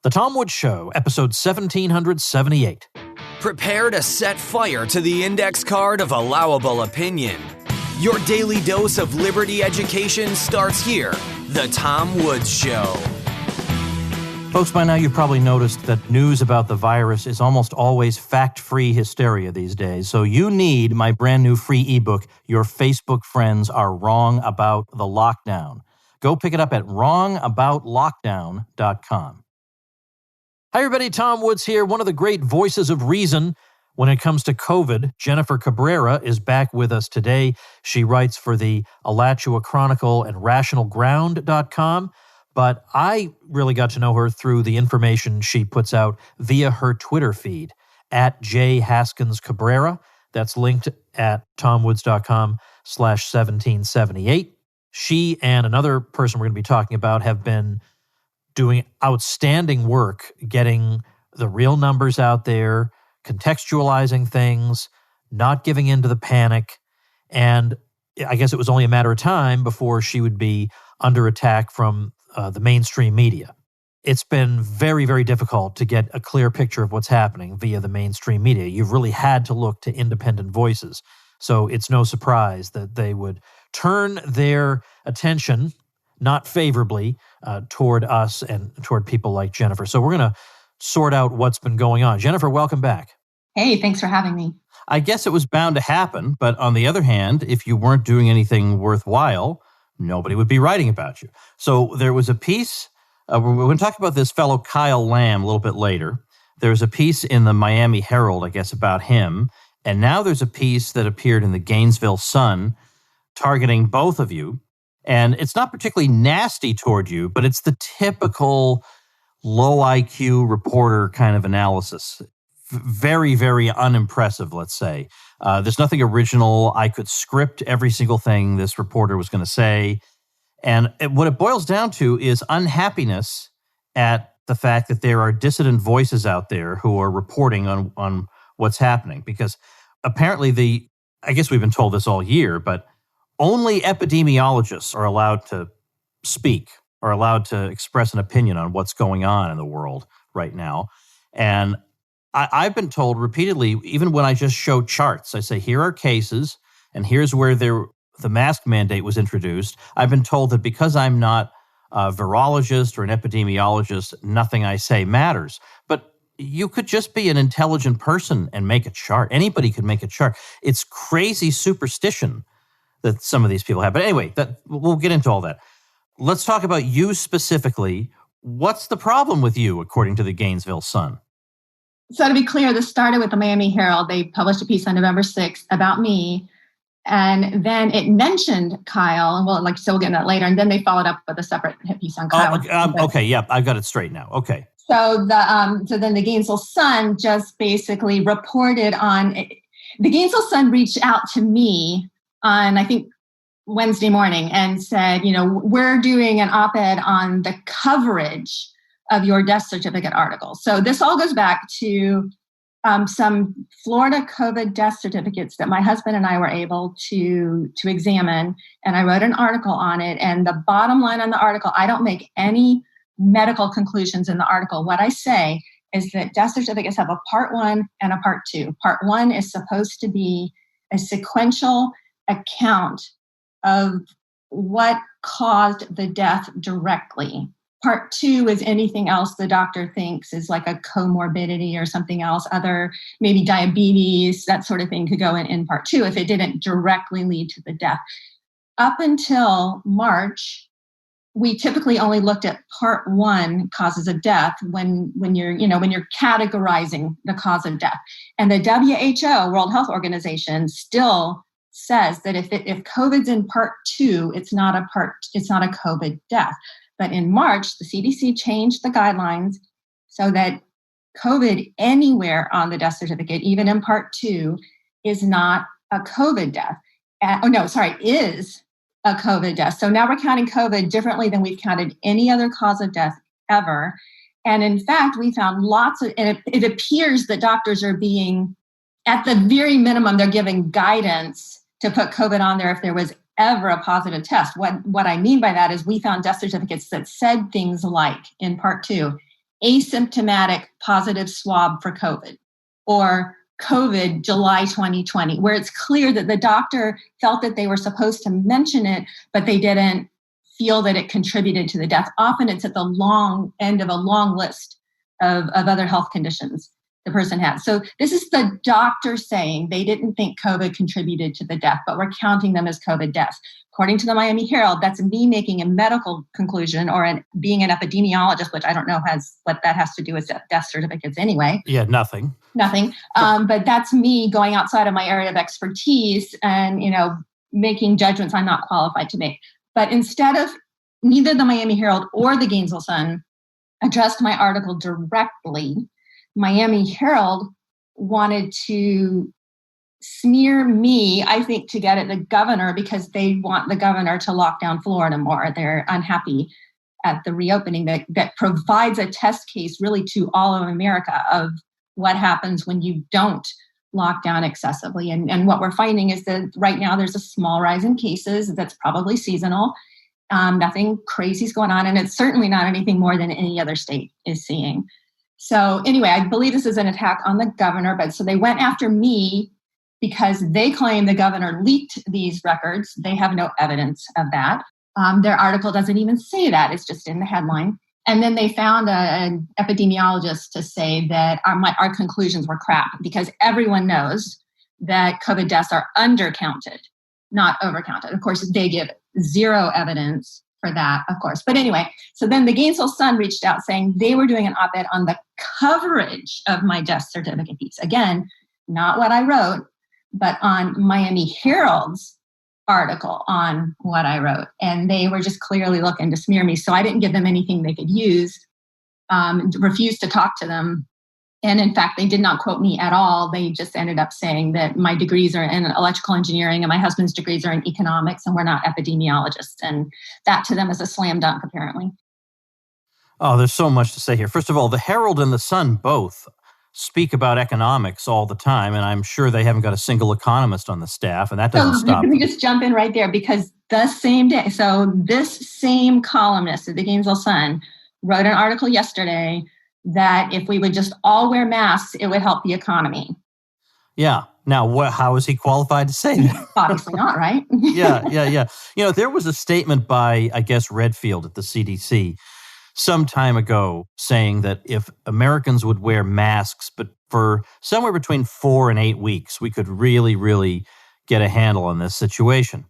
The Tom Woods Show, episode 1778. Prepare to set fire to the index card of allowable opinion. Your daily dose of liberty education starts here. The Tom Woods Show. Folks, by now you've probably noticed that news about the virus is almost always fact-free hysteria these days. So you need my brand new free ebook, Your Facebook Friends Are Wrong About the Lockdown. Go pick it up at wrongaboutlockdown.com. Hi, everybody. Tom Woods here, one of the great voices of reason when it comes to COVID. Jennifer Cabrera is back with us today. She writes for the Alachua Chronicle and RationalGround.com, but I really got to know her through the information she puts out via her Twitter feed, at J. Haskins Cabrera. That's linked at tomwoods.com/1778. She and another person we're going to be talking about have been doing outstanding work getting the real numbers out there, contextualizing things, not giving in to the panic. And I guess it was only a matter of time before she would be under attack from the mainstream media. It's been very, very difficult to get a clear picture of what's happening via the mainstream media. You've really had to look to independent voices. So it's no surprise that they would turn their attention not favorably toward us and toward people like Jennifer. So we're going to sort out what's been going on. Jennifer, welcome back. Hey, thanks for having me. I guess it was bound to happen, but on the other hand, if you weren't doing anything worthwhile, nobody would be writing about you. So there was a piece, we're going to talk about this fellow Kyle Lamb a little bit later. There's a piece in the Miami Herald, I guess, about him. And now there's a piece that appeared in the Gainesville Sun targeting both of you. And it's not particularly nasty toward you, but it's the typical low IQ reporter kind of analysis. Very, very unimpressive, let's say. There's nothing original. I could script every single thing this reporter was going to say. And what it boils down to is unhappiness at the fact that there are dissident voices out there who are reporting on what's happening. Because apparently I guess we've been told this all year, but only epidemiologists are allowed to speak, are allowed to express an opinion on what's going on in the world right now. And I've been told repeatedly, even when I just show charts, I say, here are cases, and here's where the mask mandate was introduced. I've been told that because I'm not a virologist or an epidemiologist, nothing I say matters. But you could just be an intelligent person and make a chart. Anybody could make a chart. It's crazy superstition that some of these people have. But anyway, we'll get into all that. Let's talk about you specifically. What's the problem with you, according to the Gainesville Sun? So to be clear, this started with the Miami Herald. They published a piece on November 6th about me. And then it mentioned Kyle, and we'll get into that later. And then they followed up with a separate piece on Kyle. Okay, yeah, I've got it straight now. Okay. So then the Gainesville Sun just basically reported on it. The Gainesville Sun reached out to me on, I think, Wednesday morning and said, we're doing an op-ed on the coverage of your death certificate article. So this all goes back to some Florida COVID death certificates that my husband and I were able to examine. And I wrote an article on it. And the bottom line on the article, I don't make any medical conclusions in the article. What I say is that death certificates have a part 1 and a part 2. Part 1 is supposed to be a sequential account of what caused the death directly. Part 2 is anything else the doctor thinks is like a comorbidity or something else, other maybe diabetes, that sort of thing could go in part 2 if it didn't directly lead to the death. Up until March, we typically only looked at part 1 causes of death when you're categorizing the cause of death. And the WHO, World Health Organization, still says that if COVID's in part 2, it's not a COVID death. But in March, the CDC changed the guidelines so that COVID anywhere on the death certificate, even in part 2, is not a COVID death. Is a COVID death. So now we're counting COVID differently than we've counted any other cause of death ever. And in fact, we found it appears that doctors are being, at the very minimum, they're giving guidance to put COVID on there if there was ever a positive test. What I mean by that is we found death certificates that said things like, in part 2, asymptomatic positive swab for COVID, or COVID July 2020, where it's clear that the doctor felt that they were supposed to mention it, but they didn't feel that it contributed to the death. Often it's at the long end of a long list of other health conditions the person had. So this is the doctor saying they didn't think COVID contributed to the death, but we're counting them as COVID deaths. According to the Miami Herald, that's me making a medical conclusion, or being an epidemiologist, which I don't know what that has to do with death certificates anyway. Yeah, nothing. But that's me going outside of my area of expertise and, making judgments I'm not qualified to make. But instead of neither the Miami Herald or the Gainesville Sun addressed my article directly, Miami Herald wanted to smear me, I think, to get at the governor, because they want the governor to lock down Florida more. They're unhappy at the reopening that provides a test case really to all of America of what happens when you don't lock down excessively. And what we're finding is that right now there's a small rise in cases that's probably seasonal. Nothing crazy is going on, and it's certainly not anything more than any other state is seeing. So anyway, I believe this is an attack on the governor, but so they went after me because they claim the governor leaked these records. They have no evidence of that. Their article doesn't even say that. It's just in the headline. And then they found an epidemiologist to say that our conclusions were crap, because everyone knows that COVID deaths are undercounted, not overcounted. Of course, they give zero evidence for that, of course. But anyway, so then the Gainesville Sun reached out saying they were doing an op-ed on the coverage of my death certificate piece. Again, not what I wrote, but on Miami Herald's article on what I wrote. And they were just clearly looking to smear me. So I didn't give them anything they could use, refused to talk to them. And in fact, they did not quote me at all. They just ended up saying that my degrees are in electrical engineering and my husband's degrees are in economics, and we're not epidemiologists. And that to them is a slam dunk, apparently. Oh, there's so much to say here. First of all, the Herald and the Sun both speak about economics all the time, and I'm sure they haven't got a single economist on the staff, and that doesn't stop Let me them. just jump in right there, because the same day, so this same columnist at the Gainesville Sun wrote an article yesterday that if we would just all wear masks, it would help the economy. Yeah. Now, how is he qualified to say that? Obviously not, right? Yeah. There was a statement by, I guess, Redfield at the CDC some time ago saying that if Americans would wear masks, but for somewhere between 4 and 8 weeks, we could really, really get a handle on this situation.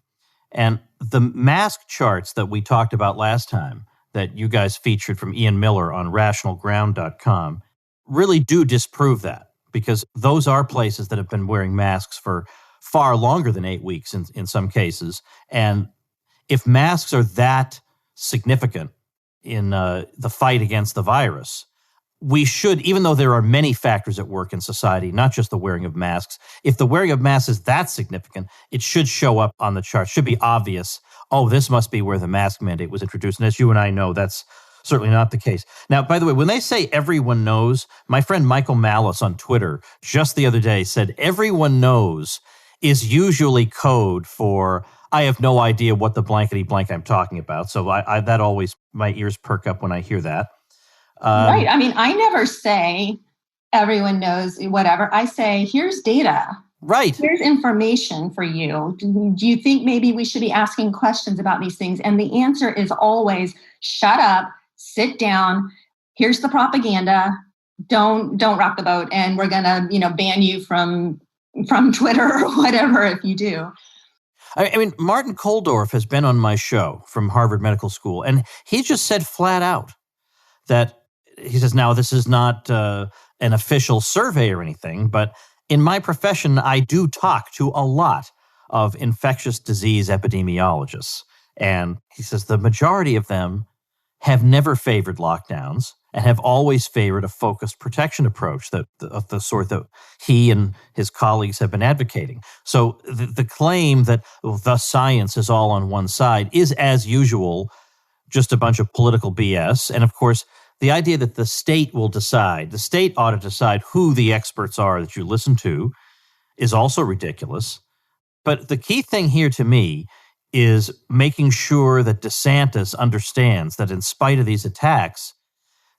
And the mask charts that we talked about last time, that you guys featured from Ian Miller on rationalground.com, really do disprove that, because those are places that have been wearing masks for far longer than 8 weeks in some cases. And if masks are that significant in the fight against the virus, we should, even though there are many factors at work in society, not just the wearing of masks, if the wearing of masks is that significant, it should show up on the chart. It should be obvious, oh, this must be where the mask mandate was introduced. And as you and I know, that's certainly not the case. Now, by the way, when they say everyone knows, my friend Michael Malice on Twitter just the other day said everyone knows is usually code for I have no idea what the blankety blank I'm talking about. So that always, my ears perk up when I hear that. Right. I mean, I never say everyone knows whatever. I say, here's data. Right. Here's information for you. Do you think maybe we should be asking questions about these things? And the answer is always, shut up, sit down. Here's the propaganda. Don't rock the boat. And we're going to, ban you from Twitter or whatever if you do. I mean, Martin Koldorf has been on my show from Harvard Medical School, and he just said flat out that he says, now this is not an official survey or anything, but in my profession, I do talk to a lot of infectious disease epidemiologists. And he says the majority of them have never favored lockdowns and have always favored a focused protection approach of the sort that he and his colleagues have been advocating. So the claim that the science is all on one side is, as usual, just a bunch of political BS. And of course, the idea that the state will decide, the state ought to decide who the experts are that you listen to, is also ridiculous. But the key thing here to me is making sure that DeSantis understands that in spite of these attacks,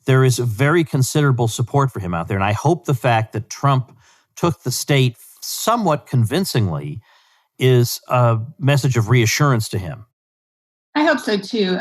there is very considerable support for him out there. And I hope the fact that Trump took the state somewhat convincingly is a message of reassurance to him. I hope so too.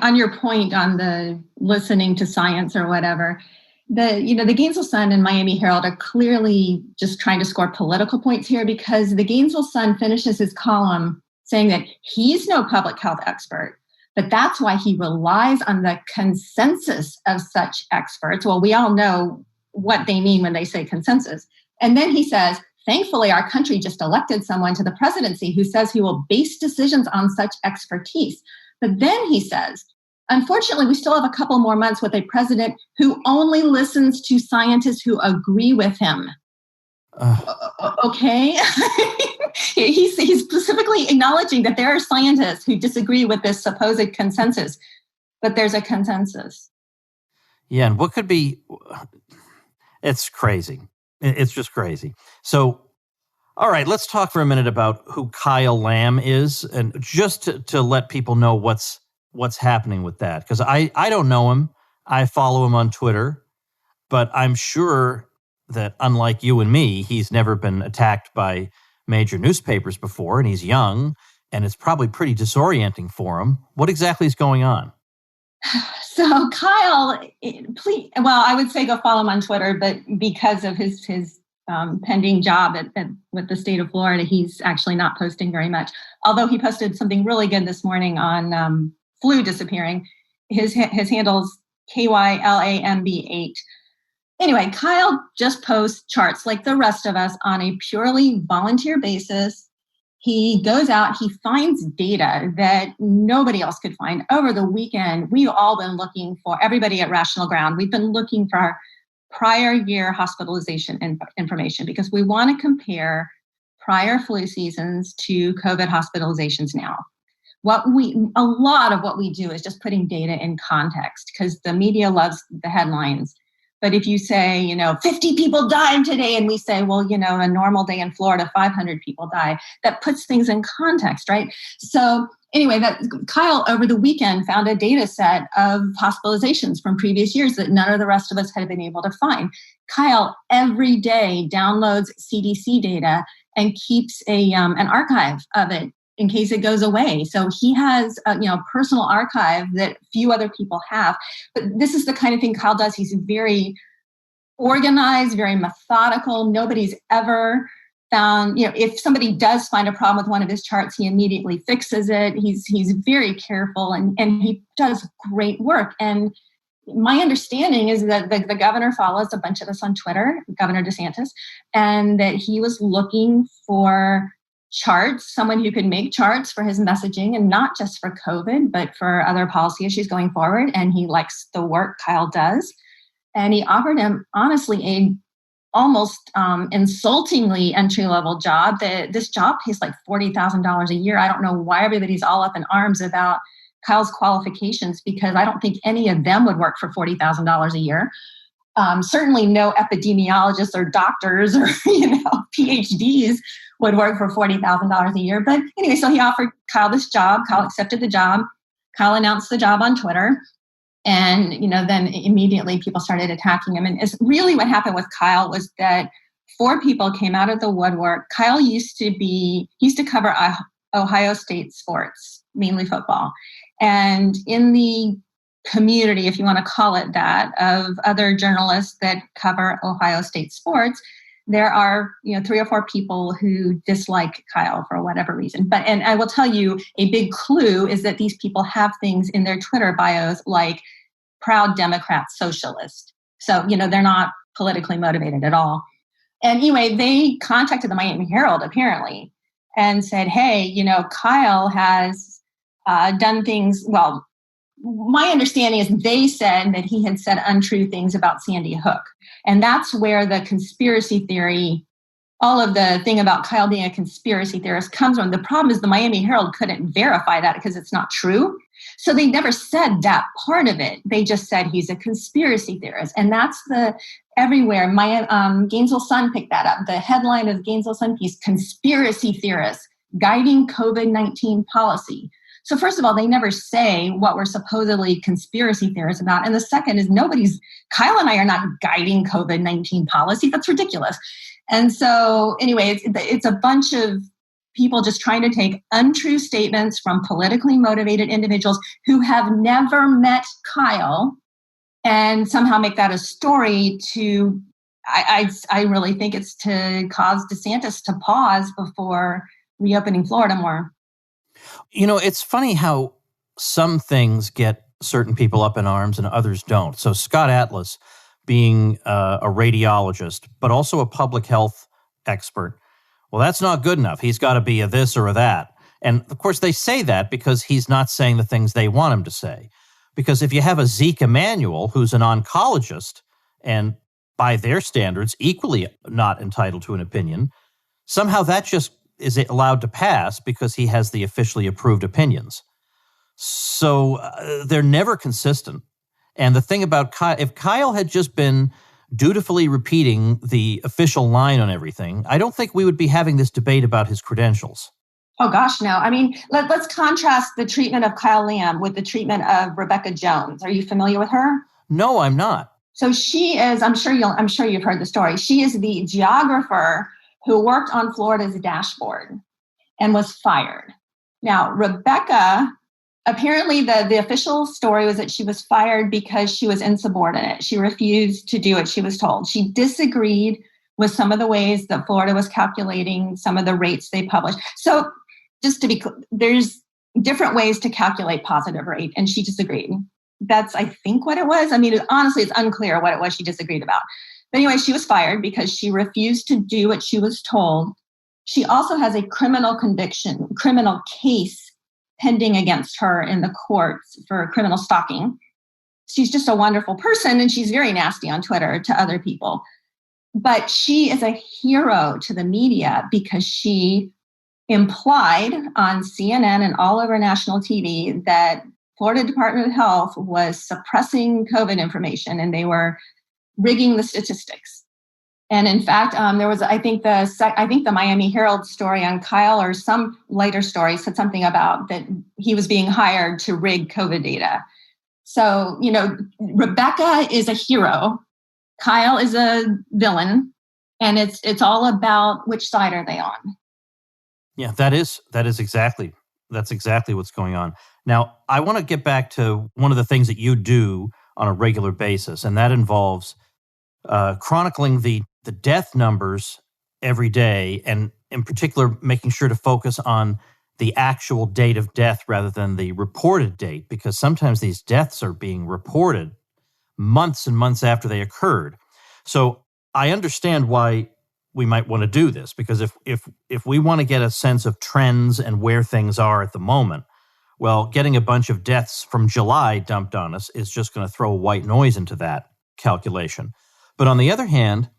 On your point on the listening to science or whatever, the Gainesville Sun and Miami Herald are clearly just trying to score political points here, because the Gainesville Sun finishes his column saying that he's no public health expert, but that's why he relies on the consensus of such experts. Well, we all know what they mean when they say consensus. And then he says, thankfully, our country just elected someone to the presidency who says he will base decisions on such expertise. But then he says, unfortunately, we still have a couple more months with a president who only listens to scientists who agree with him. Okay. He's specifically acknowledging that there are scientists who disagree with this supposed consensus, but there's a consensus. Yeah, and what could be, it's crazy. It's just crazy. So, all right, let's talk for a minute about who Kyle Lamb is, and just to let people know what's happening with that. Because I don't know him. I follow him on Twitter, but I'm sure that unlike you and me, he's never been attacked by major newspapers before, and he's young, and it's probably pretty disorienting for him. What exactly is going on? So Kyle, I would say go follow him on Twitter, but because of his pending job with the state of Florida, he's actually not posting very much. Although he posted something really good this morning on flu disappearing. His handle's KYLAMB8. Anyway, Kyle just posts charts like the rest of us on a purely volunteer basis. He goes out, he finds data that nobody else could find. Over the weekend, we've all been looking for, everybody at Rational Ground, we've been looking for our prior year hospitalization information, because we want to compare prior flu seasons to COVID hospitalizations now. A lot of what we do is just putting data in context, because the media loves the headlines. But if you say, 50 people died today, and we say, well, a normal day in Florida, 500 people die, that puts things in context, right? So anyway, Kyle over the weekend found a data set of hospitalizations from previous years that none of the rest of us had been able to find. Kyle every day downloads CDC data and keeps an archive of it in case it goes away. So he has a personal archive that few other people have. But this is the kind of thing Kyle does. He's very organized, very methodical. Nobody's ever found, if somebody does find a problem with one of his charts, he immediately fixes it. He's very careful, and he does great work. And my understanding is that the governor follows a bunch of us on Twitter, Governor DeSantis, and that he was looking for charts, someone who could make charts for his messaging, and not just for COVID, but for other policy issues going forward. And he likes the work Kyle does. And he offered him, honestly, a almost insultingly entry-level job. This job pays like $40,000 a year. I don't know why everybody's all up in arms about Kyle's qualifications, because I don't think any of them would work for $40,000 a year. Certainly no epidemiologists or doctors or, PhDs would work for $40,000 a year. But anyway, so he offered Kyle this job. Kyle accepted the job. Kyle announced the job on Twitter. And, then immediately people started attacking him. And it's really what happened with Kyle was that 4 people came out of the woodwork. Kyle used to cover Ohio State sports, mainly football. And in the community, if you want to call it that, of other journalists that cover Ohio State sports, there are 3 or 4 people who dislike Kyle for whatever reason. And I will tell you, a big clue is that these people have things in their Twitter bios like proud Democrat socialist. So they're not politically motivated at all. And anyway, they contacted the Miami Herald apparently and said, hey, Kyle has done things. Well, my understanding is they said that he had said untrue things about Sandy Hook. And that's where the conspiracy theory, all of the thing about Kyle being a conspiracy theorist comes from. The problem is the Miami Herald couldn't verify that because it's not true. So they never said that part of it. They just said he's a conspiracy theorist. And that's everywhere. My Gainesville Sun picked that up. The headline of the Gainesville Sun piece, conspiracy theorists guiding COVID-19 policy. So first of all, they never say what we're supposedly conspiracy theorists about. And the second is Kyle and I are not guiding COVID-19 policy. That's ridiculous. And so anyway, it's a bunch of people just trying to take untrue statements from politically motivated individuals who have never met Kyle and somehow make that a story to, I really think it's to cause DeSantis to pause before reopening Florida more. It's funny how some things get certain people up in arms and others don't. So Scott Atlas, being a radiologist, but also a public health expert, well, that's not good enough. He's got to be a this or a that. And of course, they say that because he's not saying the things they want him to say. Because if you have a Zeke Emanuel, who's an oncologist, and by their standards, equally not entitled to an opinion, somehow that just is allowed to pass because he has the officially approved opinions. So they're never consistent. And the thing about Kyle, if Kyle had just been dutifully repeating the official line on everything, I don't think we would be having this debate about his credentials. Oh, gosh, no. I mean, let's contrast the treatment of Kyle Lamb with the treatment of Rebecca Jones. Are you familiar with her? No, I'm not. So she is, I'm sure you've heard the story. She is the geographer who worked on Florida's dashboard and was fired. Now, Rebecca, apparently the official story was that she was fired because she was insubordinate. She refused to do what she was told. She disagreed with some of the ways that Florida was calculating some of the rates they published. So just to be clear, there's different ways to calculate positive rate, and she disagreed. That's, I think, what it was. I mean, honestly, it's unclear what it was she disagreed about. But anyway, she was fired because she refused to do what she was told. She also has a criminal case pending against her in the courts for criminal stalking. She's just a wonderful person, and she's very nasty on Twitter to other people. But she is a hero to the media because she implied on CNN and all over national TV that Florida Department of Health was suppressing COVID information and they were rigging the statistics. And in fact, there was, I think the Miami Herald story on Kyle or some later story said something about that he was being hired to rig COVID data. So, Rebecca is a hero. Kyle is a villain. And it's all about which side are they on. Yeah, that's exactly what's going on. Now, I want to get back to one of the things that you do on a regular basis, and that involves chronicling the death numbers every day, and in particular, making sure to focus on the actual date of death rather than the reported date, because sometimes these deaths are being reported months and months after they occurred. So I understand why we might want to do this, because if we want to get a sense of trends and where things are at the moment, well, getting a bunch of deaths from July dumped on us is just going to throw white noise into that calculation. But on the other hand,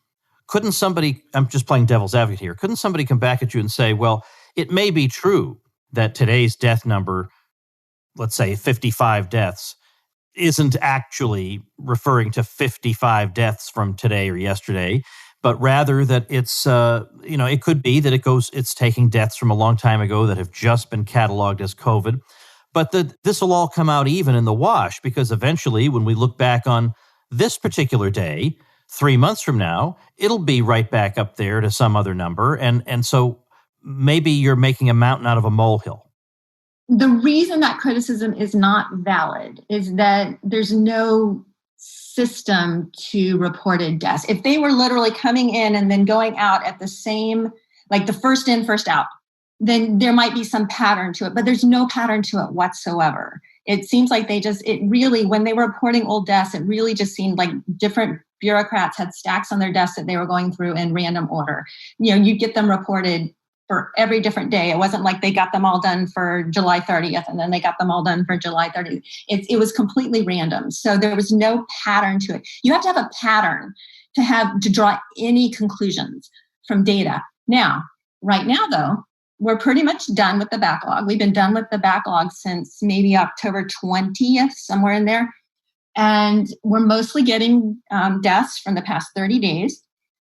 couldn't somebody, I'm just playing devil's advocate here, couldn't somebody come back at you and say, well, it may be true that today's death number, let's say 55 deaths, isn't actually referring to 55 deaths from today or yesterday, but rather that it's, it could be that it's taking deaths from a long time ago that have just been cataloged as COVID, but this will all come out even in the wash, because eventually when we look back on this particular day, 3 months from now, it'll be right back up there to some other number. And so maybe you're making a mountain out of a molehill. The reason that criticism is not valid is that there's no system to reported deaths. If they were literally coming in and then going out at the same, like the first in, first out, then there might be some pattern to it, but there's no pattern to it whatsoever. It seems like when they were reporting old deaths, it really just seemed like different bureaucrats had stacks on their desks that they were going through in random order. You get them reported for every different day. It wasn't like they got them all done for July 30th and then they got them all done for July 30th. It was completely random. So there was no pattern to it. You have to have a pattern to draw any conclusions from data. Now, right now though, we're pretty much done with the backlog. We've been done with the backlog since maybe October 20th, somewhere in there. And we're mostly getting deaths from the past 30 days.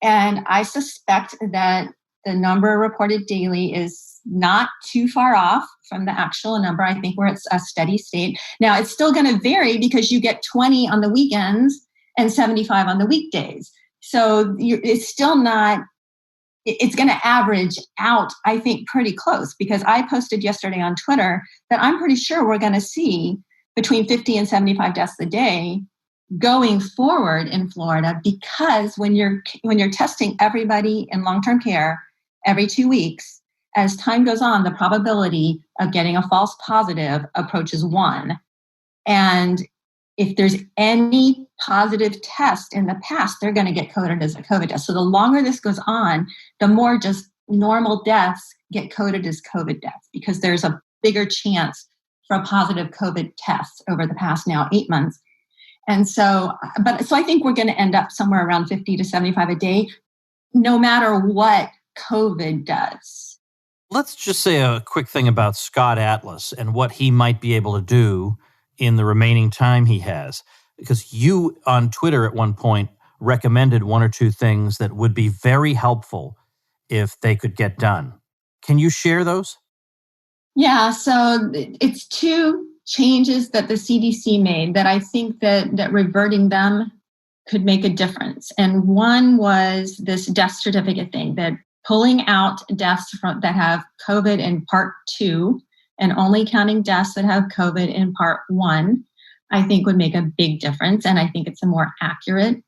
And I suspect that the number reported daily is it's not too far off from the actual number. I think we're at a steady state. Now, it's still going to vary because you get 20 on the weekends and 75 on the weekdays. So it's still not, it's going to average out, I think, pretty close, because I posted yesterday on Twitter that I'm pretty sure we're going to see between 50 and 75 deaths a day going forward in Florida, because when you're testing everybody in long-term care every 2 weeks, as time goes on, the probability of getting a false positive approaches 1. And if there's any positive test in the past, they're going to get coded as a COVID death. So the longer this goes on, the more just normal deaths get coded as COVID deaths, because there's a bigger chance for a positive COVID test over the past now 8 months. And so I think we're going to end up somewhere around 50 to 75 a day, no matter what COVID does. Let's just say a quick thing about Scott Atlas and what he might be able to do in the remaining time he has. Because you on Twitter at one point recommended 1 or 2 things that would be very helpful if they could get done. Can you share those? Yeah, so it's 2 changes that the CDC made that I think that reverting them could make a difference. And one was this death certificate thing, that pulling out deaths that have COVID in part 2 and only counting deaths that have COVID in part 1, I think would make a big difference. And I think it's a more accurate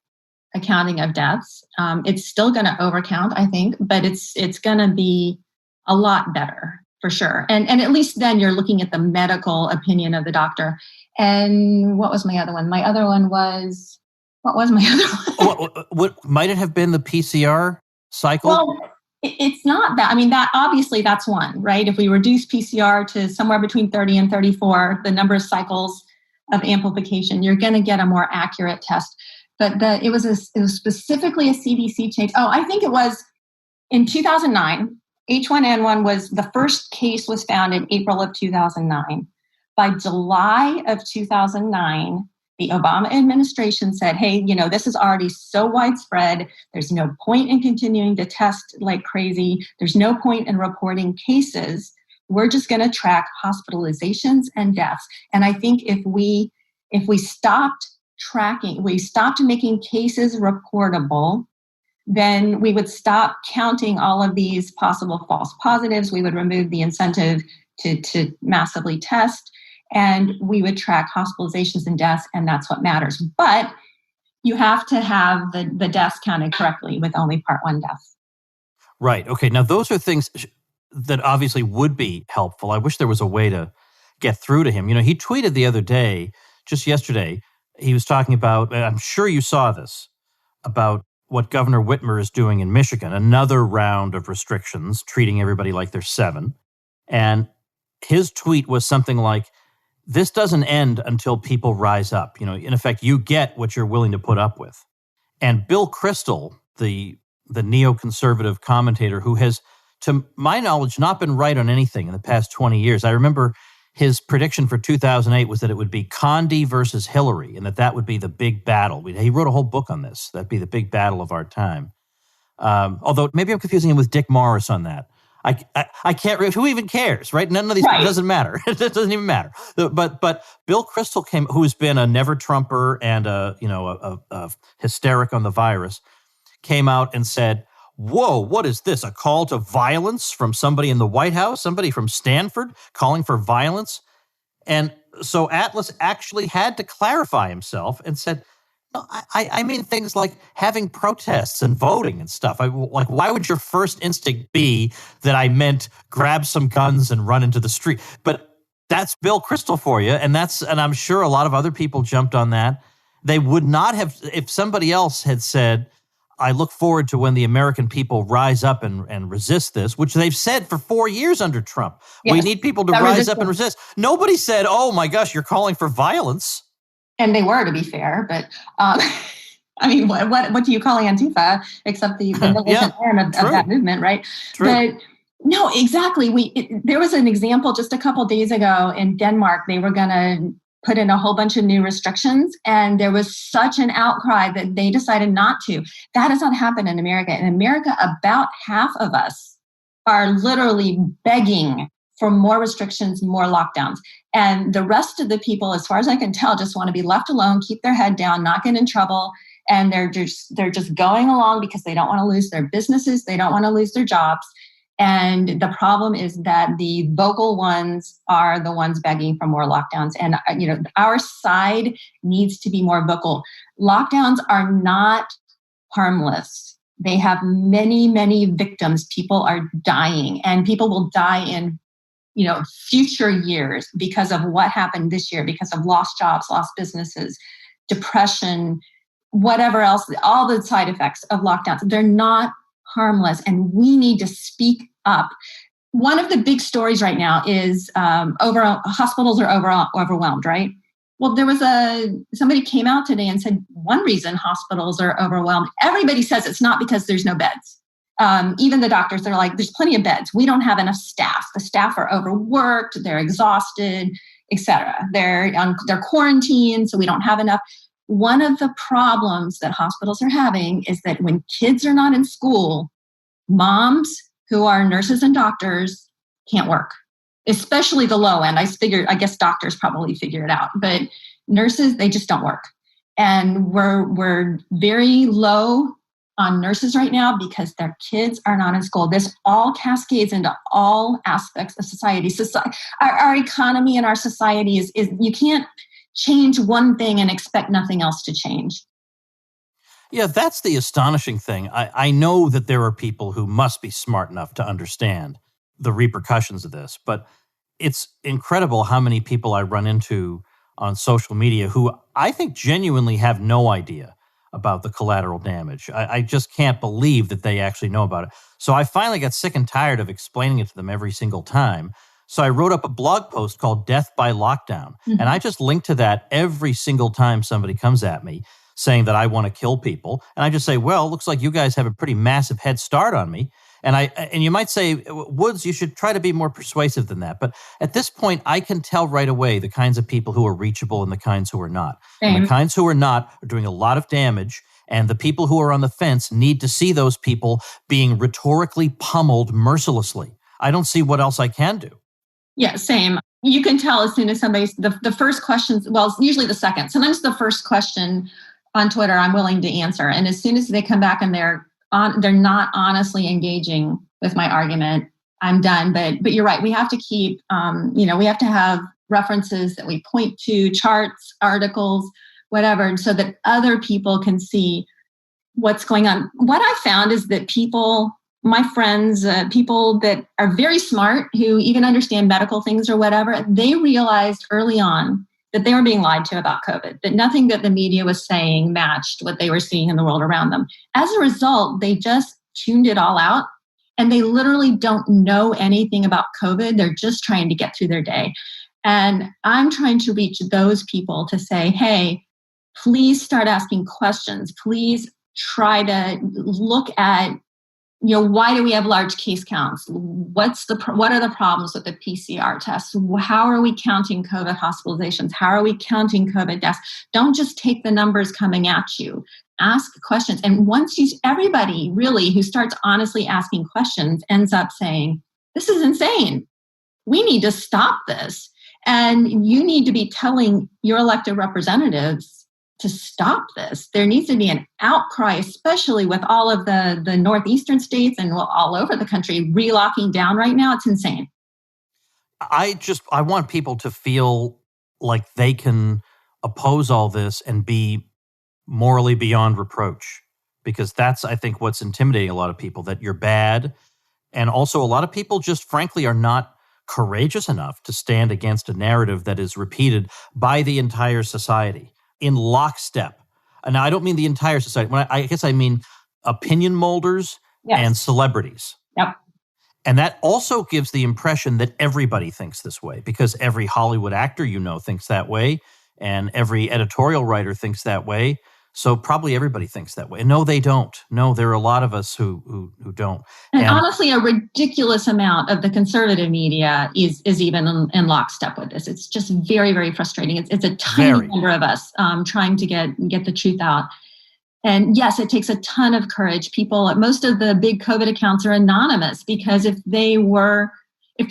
accounting of deaths. It's still going to overcount, I think, but it's going to be a lot better. For sure. And at least then you're looking at the medical opinion of the doctor. And what was my other one? What was my other one? What might it have been the PCR cycle? Well, it's not that. I mean, that obviously that's one, right? If we reduce PCR to somewhere between 30 and 34, the number of cycles of amplification, you're going to get a more accurate test. But it was specifically a CDC change. Oh, I think it was in 2009. H1N1 was the first case was found in April of 2009. By July of 2009, the Obama administration said, hey, this is already so widespread. There's no point in continuing to test like crazy. There's no point in reporting cases. We're just going to track hospitalizations and deaths. And I think if we stopped tracking, we stopped making cases reportable, then we would stop counting all of these possible false positives. We would remove the incentive to massively test, and we would track hospitalizations and deaths, and that's what matters. But you have to have the deaths counted correctly with only part 1 deaths. Right. Okay. Now, those are things that obviously would be helpful. I wish there was a way to get through to him. He tweeted the other day, just yesterday, he was talking about, I'm sure you saw this, about what Governor Whitmer is doing in Michigan, another round of restrictions, treating everybody like they're 7. And his tweet was something like, this doesn't end until people rise up. In effect, you get what you're willing to put up with. And Bill Kristol, the neoconservative commentator who has, to my knowledge, not been right on anything in the past 20 years. I remember his prediction for 2008 was that it would be Condi versus Hillary, and that would be the big battle. He wrote a whole book on this. That'd be the big battle of our time. Although maybe I'm confusing him with Dick Morris on that. I can't. Who even cares, right? None of these. Right. It doesn't matter. It doesn't even matter. But Bill Kristol who's been a never Trumper and a hysteric on the virus, came out and said, whoa, what is this? A call to violence from somebody in the White House, somebody from Stanford calling for violence? And so Atlas actually had to clarify himself and said, no, I mean things like having protests and voting and stuff. Why would your first instinct be that I meant grab some guns and run into the street? But that's Bill Kristol for you. And I'm sure a lot of other people jumped on that. They would not have, if somebody else had said, I look forward to when the American people rise up and resist this, which they've said for 4 years under Trump. Yes, we need people to rise up and resist. Nobody said, oh my gosh, you're calling for violence. And they were, to be fair, but I mean, what do you call Antifa except the militant arm of that movement, right? True. But no, exactly. There was an example just a couple days ago in Denmark. They were going to put in a whole bunch of new restrictions, and there was such an outcry that they decided not to. That does not happen in America. In America, about half of us are literally begging for more restrictions, more lockdowns. And the rest of the people, as far as I can tell, just want to be left alone, keep their head down, not get in trouble. And they're just going along because they don't want to lose their businesses. They don't want to lose their jobs. And the problem is that the vocal ones are the ones begging for more lockdowns. And, our side needs to be more vocal. Lockdowns are not harmless. They have many, many victims. People are dying, and people will die in, future years because of what happened this year, because of lost jobs, lost businesses, depression, whatever else, all the side effects of lockdowns. They're not harmless, and we need to speak up. One of the big stories right now is hospitals are overwhelmed, right? Well, there was somebody came out today and said one reason hospitals are overwhelmed. Everybody says it's not because there's no beds. Even the doctors, they're like, there's plenty of beds. We don't have enough staff. The staff are overworked. They're exhausted, etc. They're quarantined, so we don't have enough. One of the problems that hospitals are having is that when kids are not in school, moms who are nurses and doctors can't work, especially the low end. I guess doctors probably figure it out, but nurses, they just don't work. And we're very low on nurses right now because their kids are not in school. This all cascades into all aspects of society. Our economy and our society is you can't change one thing and expect nothing else to change. Yeah, that's the astonishing thing. I know that there are people who must be smart enough to understand the repercussions of this, but it's incredible how many people I run into on social media who I think genuinely have no idea about the collateral damage. I just can't believe that they actually know about it. So I finally got sick and tired of explaining it to them every single time. So I wrote up a blog post called Death by Lockdown. Mm-hmm. And I just link to that every single time somebody comes at me saying that I want to kill people. And I just say, well, it looks like you guys have a pretty massive head start on me. And you might say, Woods, you should try to be more persuasive than that. But at this point, I can tell right away the kinds of people who are reachable and the kinds who are not. And the kinds who are not are doing a lot of damage. And the people who are on the fence need to see those people being rhetorically pummeled mercilessly. I don't see what else I can do. Yeah, same. You can tell as soon as somebody's the first questions, well, it's usually the second. Sometimes the first question on Twitter I'm willing to answer. And as soon as they come back and they're not honestly engaging with my argument, I'm done. But you're right. We have to keep, we have to have references that we point to, charts, articles, whatever, so that other people can see what's going on. What I found is that people, my friends, people that are very smart, who even understand medical things or whatever, they realized early on that they were being lied to about COVID, that nothing that the media was saying matched what they were seeing in the world around them. As a result, they just tuned it all out, and they literally don't know anything about COVID. They're just trying to get through their day. And I'm trying to reach those people to say, hey, please start asking questions. Please try to look at, why do we have large case counts? What are the problems with the PCR tests? How are we counting COVID hospitalizations? How are we counting COVID deaths? Don't just take the numbers coming at you. Ask questions. And once everybody really who starts honestly asking questions ends up saying, this is insane. We need to stop this. And you need to be telling your elected representatives to stop this. There needs to be an outcry, especially with all of the northeastern states and all over the country relocking down right now. It's insane. I want people to feel like they can oppose all this and be morally beyond reproach, because that's, I think, what's intimidating a lot of people, that you're bad. And also a lot of people just frankly are not courageous enough to stand against a narrative that is repeated by the entire society in lockstep. And now I don't mean the entire society. I guess I mean opinion molders and celebrities. Yep. And that also gives the impression that everybody thinks this way, because every Hollywood actor thinks that way, and every editorial writer thinks that way. So probably everybody thinks that way. No, they don't. No, there are a lot of us who don't. And honestly, a ridiculous amount of the conservative media is even in lockstep with this. It's just very, very frustrating. It's a tiny number of us trying to get the truth out. And yes, it takes a ton of courage. Most of the big COVID accounts are anonymous because if they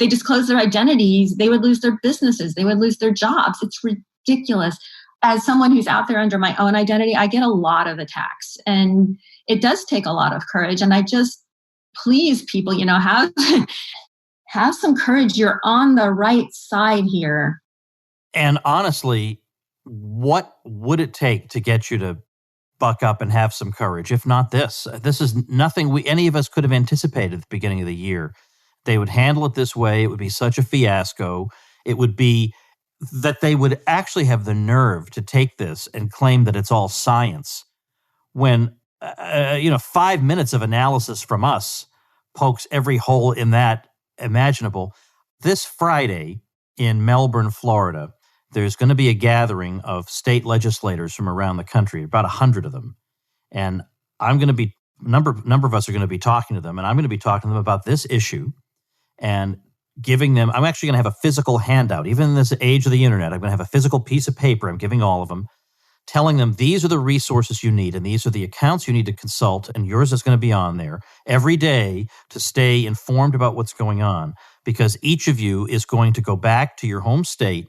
disclosed their identities, they would lose their businesses, they would lose their jobs. It's ridiculous. As someone who's out there under my own identity, I get a lot of attacks, and it does take a lot of courage. And I just please people, have some courage. You're on the right side here. And honestly, what would it take to get you to buck up and have some courage? If not this, this is nothing any of us could have anticipated at the beginning of the year. They would handle it this way. It would be such a fiasco. It would be that they would actually have the nerve to take this and claim that it's all science when, 5 minutes of analysis from us pokes every hole in that imaginable. This Friday in Melbourne, Florida, there's going to be a gathering of state legislators from around the country, about 100 of them. And I'm going to be, number of us are going to be talking to them, and I'm going to be talking to them about this issue and giving them, I'm actually going to have a physical handout. Even in this age of the internet, I'm going to have a physical piece of paper I'm giving all of them, telling them these are the resources you need and these are the accounts you need to consult, and yours is going to be on there every day to stay informed about what's going on, because each of you is going to go back to your home state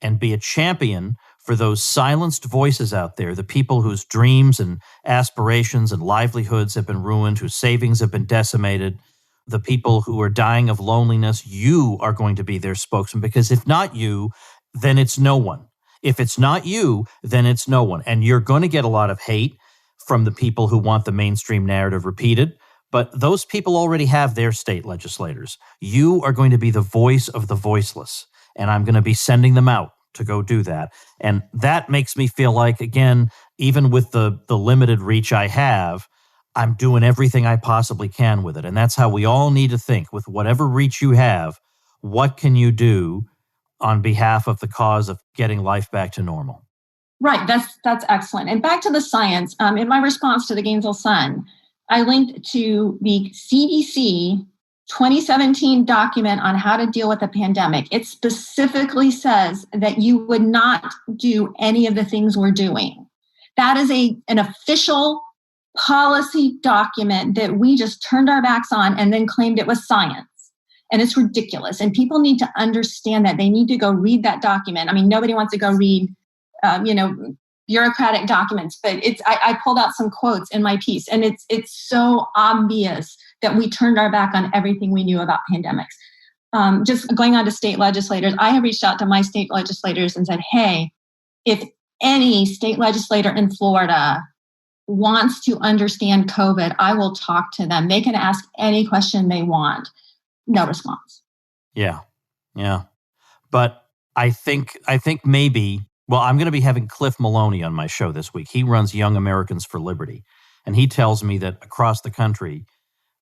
and be a champion for those silenced voices out there, the people whose dreams and aspirations and livelihoods have been ruined, whose savings have been decimated, the people who are dying of loneliness. You are going to be their spokesman, because if not you, then it's no one. If it's not you, then it's no one. And you're going to get a lot of hate from the people who want the mainstream narrative repeated, but those people already have their state legislators. You are going to be the voice of the voiceless, and I'm going to be sending them out to go do that. And that makes me feel like, again, even with the limited reach I have, I'm doing everything I possibly can with it. And that's how we all need to think. With whatever reach you have, what can you do on behalf of the cause of getting life back to normal? Right. That's excellent. And back to the science. In my response to the Gainesville Sun, I linked to the CDC 2017 document on how to deal with the pandemic. It specifically says that you would not do any of the things we're doing. That is an official policy document that we just turned our backs on and then claimed it was science. And it's ridiculous. And people need to understand that. They need to go read that document. I mean, nobody wants to go read, bureaucratic documents, but I pulled out some quotes in my piece, and it's so obvious that we turned our back on everything we knew about pandemics. Just going on to state legislators, I have reached out to my state legislators and said, hey, if any state legislator in Florida wants to understand COVID, I will talk to them. They can ask any question they want. No response. Yeah. But I think maybe, well, I'm going to be having Cliff Maloney on my show this week. He runs Young Americans for Liberty. And he tells me that across the country,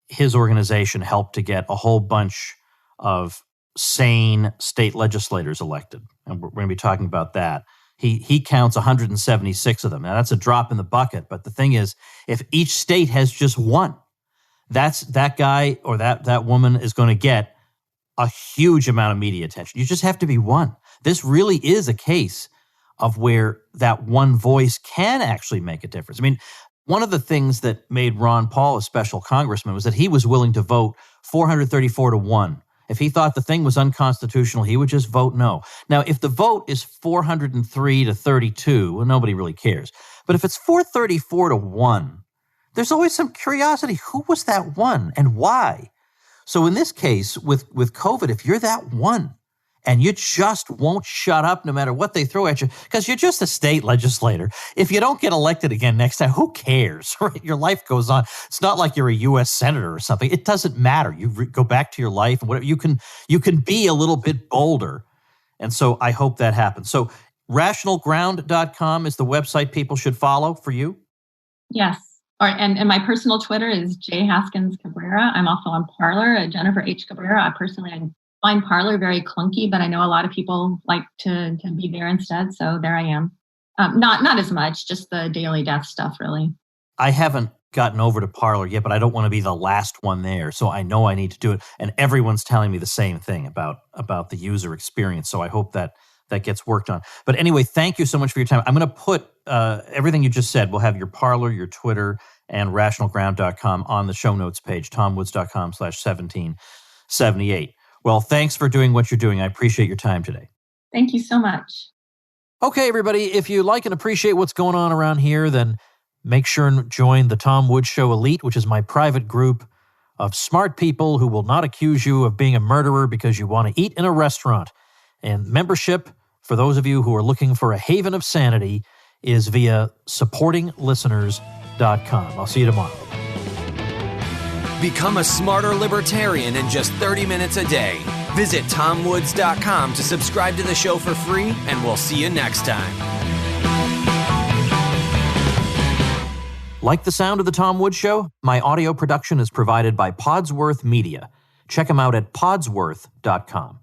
his organization helped to get a whole bunch of sane state legislators elected. And we're going to be talking about that. He counts 176 of them. Now, that's a drop in the bucket. But the thing is, if each state has just one, that guy or that woman is going to get a huge amount of media attention. You just have to be one. This really is a case of where that one voice can actually make a difference. I mean, one of the things that made Ron Paul a special congressman was that he was willing to vote 434 to 1. If he thought the thing was unconstitutional, he would just vote no. Now, if the vote is 403 to 32, well, nobody really cares. But if it's 434 to 1, there's always some curiosity. Who was that one and why? So in this case, with COVID, if you're that one and you just won't shut up no matter what they throw at you, because you're just a state legislator. If you don't get elected again next time, who cares? Right? Your life goes on. It's not like you're a U.S. senator or something. It doesn't matter. You go back to your life and whatever. You can be a little bit bolder. And so I hope that happens. So rationalground.com is the website people should follow for you? Yes. And my personal Twitter is J Haskins Cabrera. I'm also on Parler, Jennifer H. Cabrera. I find Parler very clunky, but I know a lot of people like to be there instead. So there I am. Not as much, just the daily death stuff, really. I haven't gotten over to Parler yet, but I don't want to be the last one there. So I know I need to do it. And everyone's telling me the same thing about the user experience. So I hope that that gets worked on. But anyway, thank you so much for your time. I'm going to put everything you just said. We'll have your Parler, your Twitter, and rationalground.com on the show notes page, tomwoods.com/1778. Well, thanks for doing what you're doing. I appreciate your time today. Thank you so much. Okay, everybody, if you like and appreciate what's going on around here, then make sure and join the Tom Woods Show Elite, which is my private group of smart people who will not accuse you of being a murderer because you want to eat in a restaurant. And membership, for those of you who are looking for a haven of sanity, is via supportinglisteners.com. I'll see you tomorrow. Become a smarter libertarian in just 30 minutes a day. Visit tomwoods.com to subscribe to the show for free, and we'll see you next time. Like the sound of The Tom Woods Show? My audio production is provided by Podsworth Media. Check them out at podsworth.com.